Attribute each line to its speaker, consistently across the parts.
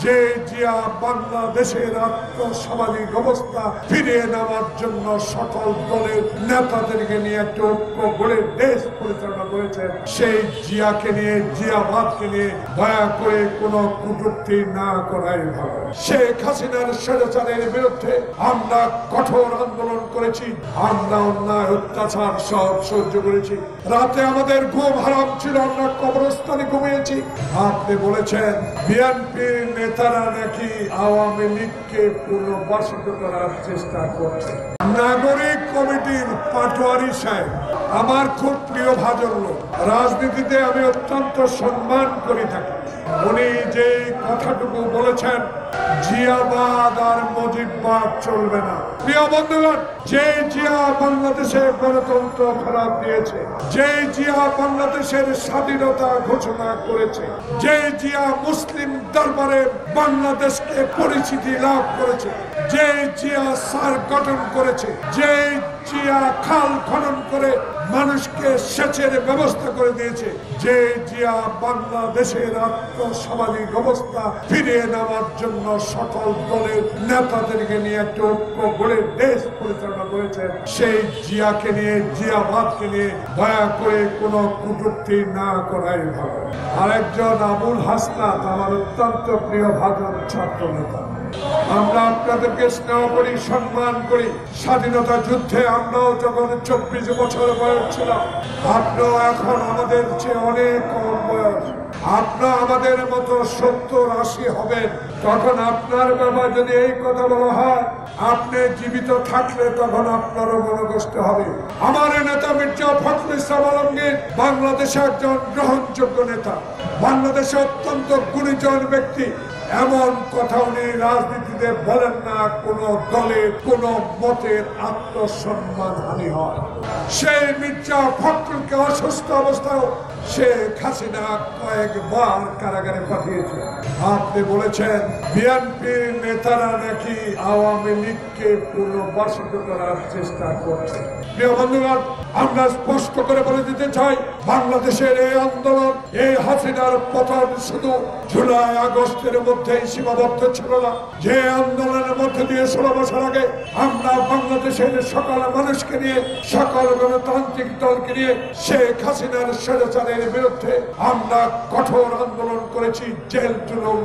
Speaker 1: যে জিয়া বাংলাদেশের আর্থসামাজিক অবস্থা ফিরিয়ে নেওয়ার জন্য সকল দলের নেতাদেরকে নিয়ে একটা ঐক্য গড়ে দেশ পরিচালনা করেছেন, সেই জিয়াকে নিয়ে, জিয়াবাদকে নিয়ে দয়া করে কোনো কটূক্তি না করাই ভালো। শেখ হাসিনার স্বৈরাচারের বিরুদ্ধে আমরা কঠোর আন্দোলন করেছি, আমরা অন্যায় অত্যাচার সব সহ্য করেছি। রাতে আমাদের ঘুম হারাম ছিল, আমরা কবরস্থানে ঘুমিয়েছি। আপনি বলেছেন বিএনপির নেতারা নাকি আওয়ামী লীগকে পুনর্বাসিত করার চেষ্টা করছে। নাগরিক কমিটির পাটোয়ারি সাহেব আমার খুব প্রিয় ভাজন লোক, রাজনীতিতে আমি অত্যন্ত সম্মান করে থাকি। উনি যে কথাটুকু বলেছেন জিয়াবাদ আর মুজিববাদ চলবে না। প্রিয় বন্ধুগণ, যে জিয়া বাংলাদেশে গণতন্ত্র ফেরত দিয়েছে, যে জিয়া বাংলাদেশের স্বাধীনতা ঘোষণা করেছে, যে জিয়া মুসলিম দরবারে বাংলাদেশকে পরিচিতি লাভ করেছে, যে জিয়া সার গঠন করেছে, যে জিয়া খাল খনন করে মানুষকে সেচের ব্যবস্থা করে দিয়েছে, যে জিয়া বাংলাদেশের আর্থসামাজিক অবস্থা ফিরিয়ে নেওয়ার জন্য সকল দলের নেতাদেরকে নিয়ে একটা ঐক্য গড়ে দেশ পরিচালনা করেছেন, সেই জিয়াকে নিয়ে, জিয়াবাদকে নিয়ে দয়া করে কোনো কটূক্তি না করাই ভালো। আরেকজন আবুল হাসনাত আমার অত্যন্ত প্রিয় ভাজন ছাত্র নেতা। আমরা আপনাদেরকে স্নেহ করি, সম্মান করি। স্বাধীনতা যুদ্ধে আমরাও যখন 24 বছর বয়স ছিলাম, আপনিও এখন আমাদের চেয়ে অনেক কম বয়স। আপনার আমাদের মতো 70-80 হবেন, তখন আপনার বাবা যদি এই কথা বলা হয়, আপনি জীবিত থাকলে তখন আপনারও মনোকষ্ট হবে। আমার নেতা মির্জা ফখরুল ইসলাম আলমগীর বাংলাদেশে একজন গ্রহণযোগ্য নেতা, বাংলাদেশে অত্যন্ত গুণীজন ব্যক্তি। এমন কথা উনি রাজনীতিতে বলেন না কোন দলের কোন মতের আত্মসম্মান হানি হয়। সেই মির্জা ফখরুলকে অসুস্থ অবস্থায় শেখ হাসিনা কয়েকবার কারাগারে পাঠিয়েছে। আপনি বলেছেন বিএনপির নেতারা নাকি আওয়ামী লীগকে পুনর্বাসিত করার চেষ্টা করছে। প্রিয় বন্ধুগণ, আমরা স্পষ্ট করে বলে দিতে চাই, বাংলাদেশের এই আন্দোলন, এই হাসিনার পতন শুধু জুলাই আগস্টের মধ্যেই সীমাবদ্ধ ছিল না। যে আন্দোলনের মধ্যে দিয়ে 16 বছর আগে আমরা বাংলাদেশের সকল মানুষকে নিয়ে, সকল গণতান্ত্রিক দলকে নিয়ে শেখ হাসিনার স্বৈরাচারের বিরুদ্ধে আমরা কঠোর আন্দোলন করেছি, জেল জুলুম,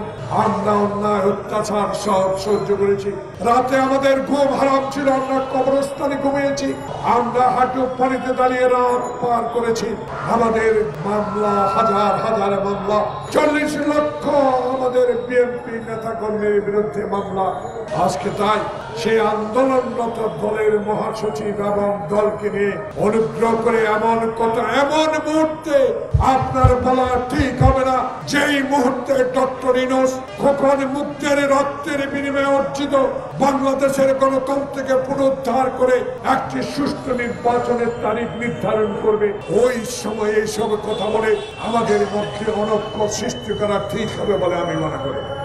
Speaker 1: আমরা অন্যায় অত্যাচার সব সহ্য করেছি। রাতে আমাদের ঘুম হারাম ছিল, আমরা কবরস্থানে ঘুমিয়েছি, আমরা হাঁটু পানিতে দাঁড়িয়ে রাত পার করেছি। আমাদের মামলা, হাজার হাজার মামলা, 40 লক্ষ আমাদের বিএনপি নেতা কর্মীর বিরুদ্ধে মামলা। আজকে তাই সেই আন্দোলনরত দলের মহাসচিব এবং দলকে নিয়ে অনুগ্রহ করে এমন কথা, এমন মুহূর্তে আপনার বলা ঠিক হবে না যেই মুহূর্তে ডক্টর ইউনূস খোকন মুক্তের রক্তের বিনিময়ে অর্জিত বাংলাদেশের গণতন্ত্রকে পুনরুদ্ধার করে একটি সুষ্ঠু নির্বাচনের তারিখ নির্ধারণ করবে, ওই সময় এইসব কথা বলে আমাদের মধ্যে অনৈক্য সৃষ্টি করা ঠিক হবে বলে আমি মনে করি।